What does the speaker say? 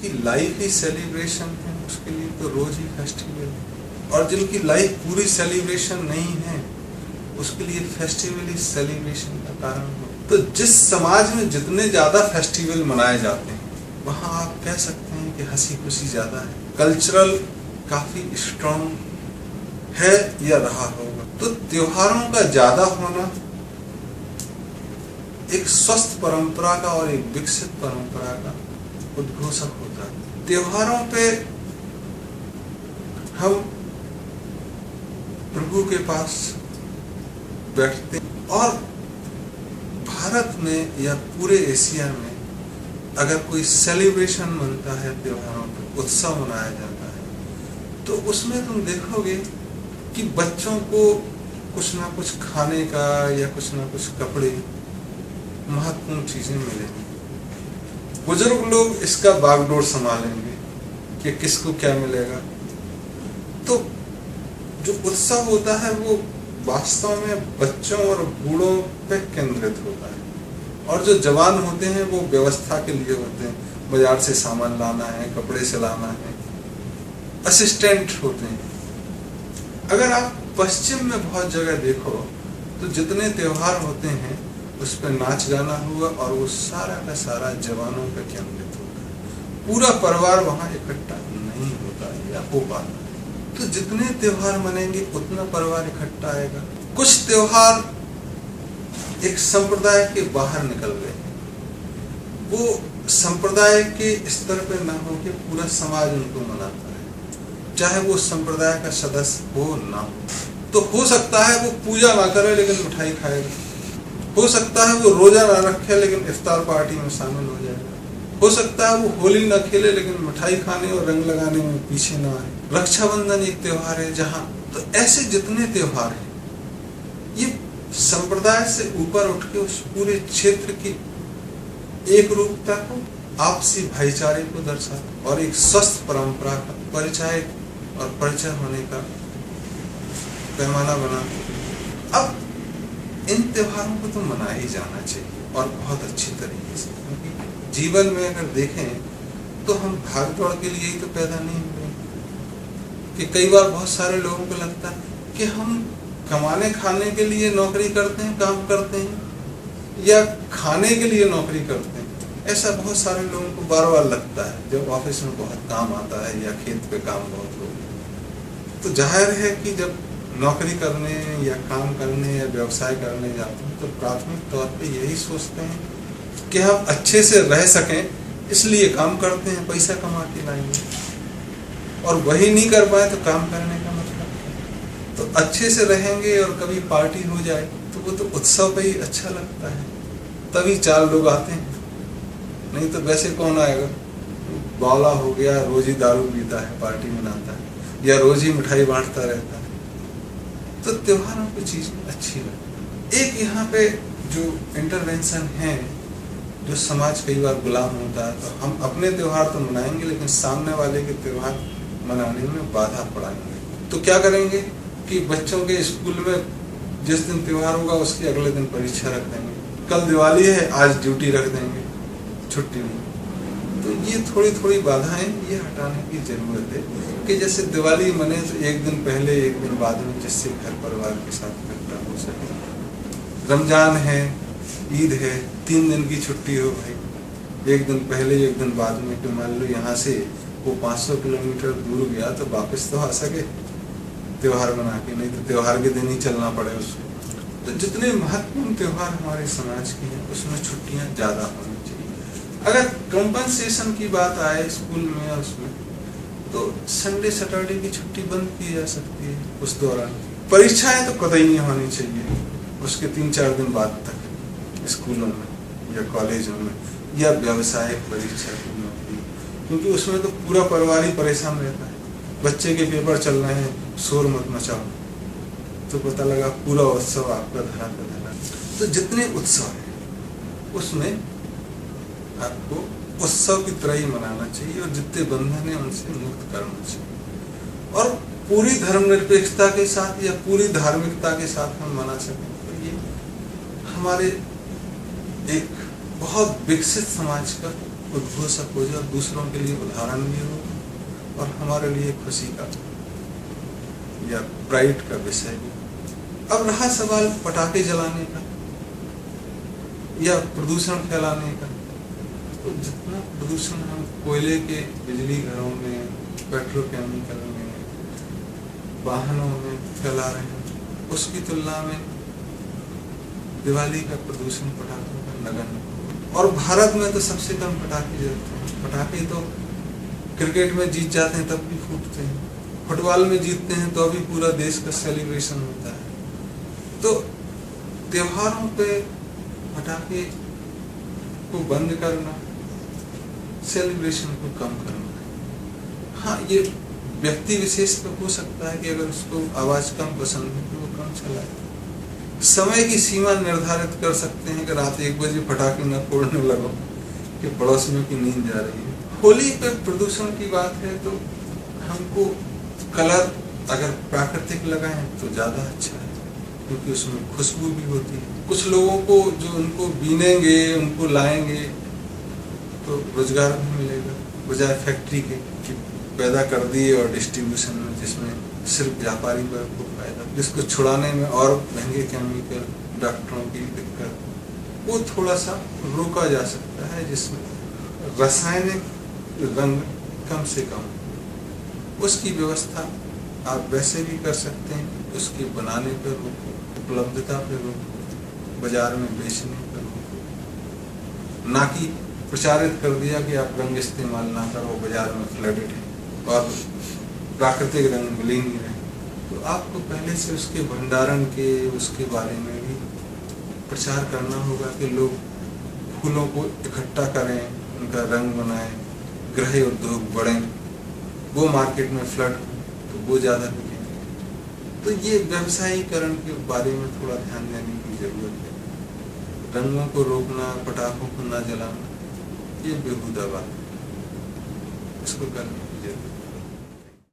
जिसकी लाइफ ही सेलिब्रेशन है उसके लिए तो रोज ही फेस्टिवल है, और जिनकी लाइफ पूरी सेलिब्रेशन नहीं है उसके लिए फेस्टिवल ही सेलिब्रेशन का कारण हो। तो जिस समाज में जितने ज्यादा फेस्टिवल मनाए जाते हैं वहां आप कह सकते हैं कि हंसी खुशी ज्यादा है, कल्चरल काफी स्ट्रॉन्ग है या रहा होगा। तो त्योहारों का ज्यादा होना एक स्वस्थ परंपरा का और एक विकसित परंपरा का उद्घोषक होता है। त्योहारों पे हम प्रभु के पास बैठते हैं, और भारत में या पूरे एशिया में अगर कोई सेलिब्रेशन मनता है, त्योहारों पे उत्सव मनाया जाता है, तो उसमें तुम देखोगे कि बच्चों को कुछ ना कुछ खाने का या कुछ ना कुछ कपड़े, महत्वपूर्ण चीजें मिलेंगी। बुजुर्ग लोग इसका बागडोर संभालेंगे कि किसको क्या मिलेगा। तो जो उत्सव होता है वो वास्तव में बच्चों और बूढ़ों पे केंद्रित होता है, और जो जवान होते हैं वो व्यवस्था के लिए होते हैं, बाजार से सामान लाना है, कपड़े से लाना है, असिस्टेंट होते हैं। अगर आप पश्चिम में बहुत जगह देखो तो जितने त्योहार होते हैं उस पर नाच गाना हुआ और वो सारा का सारा जवानों पे केंद्रित होता है, पूरा परिवार वहां इकट्ठा नहीं होता है या हो पाता है। तो जितने त्योहार मनेंगे उतना परिवार इकट्ठा आएगा। कुछ त्योहार एक संप्रदाय के बाहर निकल गए, वो संप्रदाय के स्तर पे ना हो के पूरा समाज उनको मनाता है, चाहे वो संप्रदाय का सदस्य हो ना हो। तो हो सकता है वो पूजा ना करे लेकिन मिठाई खाएगा, हो सकता है वो रोजा ना रखे लेकिन इफ्तार पार्टी में शामिल हो जाएगा, हो सकता है वो होली ना खेले लेकिन मिठाई खाने और रंग लगाने में पीछे ना आए। रक्षाबंधन एक त्योहार है जहाँ, तो ऐसे जितने त्योहार हैं ये संप्रदाय से ऊपर उठ के उस पूरे क्षेत्र की एक रूपता को, आपसी भाईचारे को दर्शाता और एक स्वस्थ परंपरा का परिचय और परिचय होने का पैमाना बनाता। अब इन त्योहारों को तो मना ही जाना चाहिए और बहुत अच्छी तरीके से, क्योंकि जीवन में अगर देखें तो हम भाग दौड़ के लिए ही तो पैदा नहीं हुए। कि कई बार बहुत सारे लोगों को लगता है कि हम कमाने खाने के लिए नौकरी करते हैं, काम करते हैं, या खाने के लिए नौकरी करते हैं। ऐसा बहुत सारे लोगों को बार बार लगता है जब ऑफिस में बहुत काम आता है या खेत पे काम बहुत हो। तो जाहिर है कि जब नौकरी करने या काम करने या व्यवसाय करने जाते हैं तो प्राथमिक तौर पे यही सोचते हैं कि हम अच्छे से रह सकें, इसलिए काम करते हैं, पैसा कमा के लाएंगे। और वही नहीं कर पाए तो काम करने का मतलब तो अच्छे से रहेंगे, और कभी पार्टी हो जाए तो वो तो उत्सव पे ही अच्छा लगता है, तभी 4 लोग आते हैं, नहीं तो वैसे कौन आएगा। बावला हो गया, रोज ही दारू पीता है, पार्टी मनाता है, या रोज ही मिठाई बांटता रहता है। तो त्योहारों की चीज अच्छी लगती है। एक यहाँ पे जो इंटरवेंशन है, जो समाज कई बार गुलाम होता है, तो हम अपने त्योहार तो मनाएंगे लेकिन सामने वाले के त्योहार मनाने में बाधा पड़ाएंगे। तो क्या करेंगे कि बच्चों के स्कूल में जिस दिन त्योहार होगा उसके अगले दिन परीक्षा रख देंगे, कल दिवाली है आज ड्यूटी रख देंगे, छुट्टी नहीं। तो ये थोड़ी थोड़ी बाधाएं ये हटाने की जरूरत है कि जैसे दिवाली मने तो एक दिन पहले एक दिन बाद में, जिससे घर परिवार के साथ इकट्ठा हो सके। रमजान है, ईद है, 3 दिन की छुट्टी हो भाई, एक दिन पहले एक दिन बाद में। तो मान लो यहाँ से वो 500 किलोमीटर दूर गया तो वापस तो आ सके त्योहार मना के, नहीं तो त्योहार के दिन ही चलना पड़े उसको। तो जितने महत्वपूर्ण त्योहार हमारे समाज के हैं उसमें छुट्टियां ज्यादा होनी चाहिए। अगर कंपनसेशन की बात आए स्कूल में या उसमें, तो संडे सैटरडे की छुट्टी बंद की जा सकती है उस दौरान। परीक्षाएं तो कतई नहीं होनी चाहिए उसके 3-4 दिन बाद तक स्कूलों में या कॉलेजों में, या व्यवसायिक परीक्षा की नौकरी, क्योंकि उसमें तो पूरा परिवार ही परेशान रहता है। बच्चे के पेपर चल रहे हैं, शोर मत मचाओ, तो पता लगा पूरा उत्सव आपका धरा पे धरा। तो जितने उत्सव है उसमें आपको उत्सव की तरह ही मनाना चाहिए, और जितने बंधन है उनसे मुक्त करना चाहिए, और पूरी धर्मनिरपेक्षता के साथ या पूरी धार्मिकता के साथ हम मना सकें। तो ये हमारे एक बहुत विकसित समाज का उद्घोषक हो जाए, दूसरों के लिए उदाहरण भी हो और हमारे लिए खुशी का या प्राइड का विषय भी। अब रहा सवाल पटाखे जलाने का या प्रदूषण फैलाने का, तो जितना प्रदूषण हम कोयले के बिजली घरों में, पेट्रोकेमिकल में, वाहनों में फैला रहे हैं, उसकी तुलना में दिवाली का प्रदूषण पटाखों का नगण्य। और भारत में तो सबसे कम पटाखे जलते हैं। पटाखे तो क्रिकेट में जीत जाते हैं तब भी फूटते हैं, फुटबॉल में जीतते हैं तो अभी पूरा देश का सेलिब्रेशन होता है। तो त्योहारों पे पटाखे को बंद करना, सेलिब्रेशन को कम करना। हाँ, ये व्यक्ति विशेष पे हो सकता है कि अगर उसको आवाज कम पसंद है तो वो कम चलाए। समय की सीमा निर्धारित कर सकते हैं कि रात 1 बजे पटाखे न फोड़ने लगो कि पड़ोसियों की नींद जा रही है। होली पे प्रदूषण की बात है तो हमको कलर अगर प्राकृतिक लगाएं तो ज्यादा अच्छा है, क्योंकि उसमें खुशबू भी होती है। कुछ लोगों को जो उनको बीनेंगे, उनको लाएंगे तो रोजगार भी मिलेगा, बजाय फैक्ट्री के पैदा कर दिए और डिस्ट्रीब्यूशन में जिसमें सिर्फ व्यापारी वर्ग को फायदा, जिसको छुड़ाने में और महंगे केमिकल, डॉक्टरों की दिक्कत, वो थोड़ा सा रोका जा सकता है, जिसमें रासायनिक रंग कम से कम। उसकी व्यवस्था आप वैसे भी कर सकते हैं, उसके बनाने पर रोको, उपलब्धता पर रोको, बाजार में बेचने पर रोको, ना कि प्रचारित कर दिया कि आप रंग इस्तेमाल ना करो, बाजार में फ्लडेड है और प्राकृतिक रंग मिल ही नहीं रहे। तो आपको पहले से उसके भंडारण के, उसके बारे में भी प्रचार करना होगा कि लोग फूलों को इकट्ठा करें, उनका रंग बनाएं, गृह उद्योग बढ़ें, वो मार्केट में फ्लड तो वो ज़्यादा बिकेंगे। तो ये व्यवसायीकरण के बारे में थोड़ा ध्यान देने की जरूरत है। रंगों को रोकना, पटाखों को न जलाना, ये बेहुदा बात है, इसको करने की जरूरत है।